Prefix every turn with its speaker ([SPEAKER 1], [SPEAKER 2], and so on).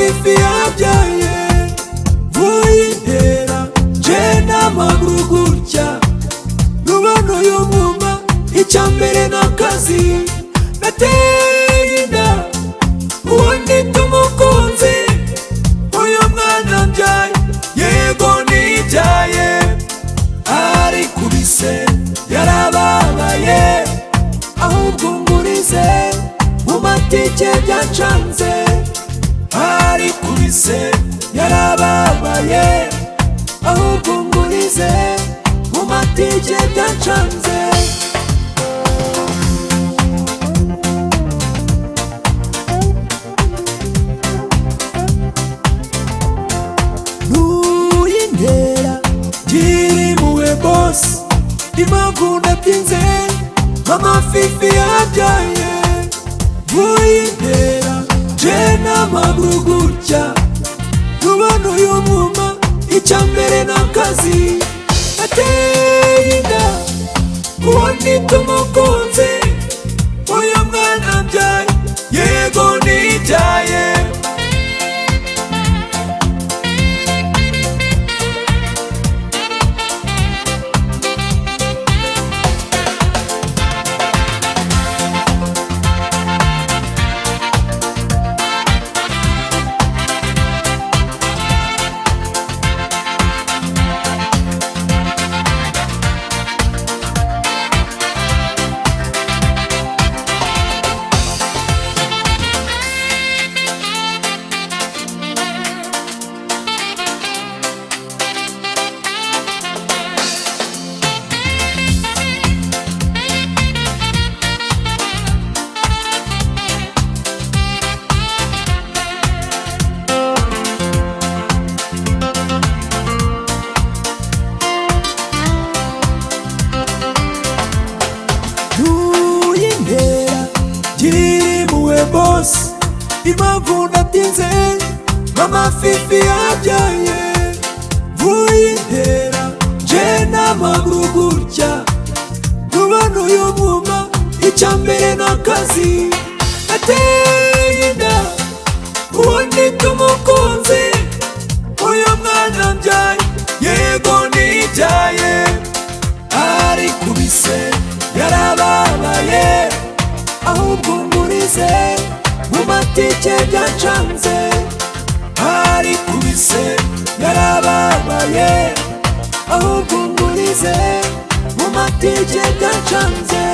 [SPEAKER 1] Amafifi yabyaye vuye intera je n'amaguru gutya rubona uyu mwuma icyambere n'akazi nateye inda ubundi tumukunzi uyu mwana mbyaye yego nibyaye arikubise yarababaye ahubwo ngurize mu matike byancanze arikubise yarababaye ahubwo ngurize mu matike byancanze ntuyintera girimuwe boss impamvu natinze Amafifi yabyaye vuye intera je n'amaguru gutya rubona uyu mwuma icyambere n'akazi nateye inda ubundi tumukunzi uyu mwana mbyaye yego nibyaye girimuwe boss impamvu natinze Amafifi yabyaye vuye intera je n'amaguru gutya rubona uyu mwuma icyambere n'akazi nateye inda ubundi tumukunzi uyu mwana mbyaye yego nibyaye arikubise yarababaye ahubwo ngurize mu matike byancanze arikubise yarababaye ahubwo ngurize mu matike byancanze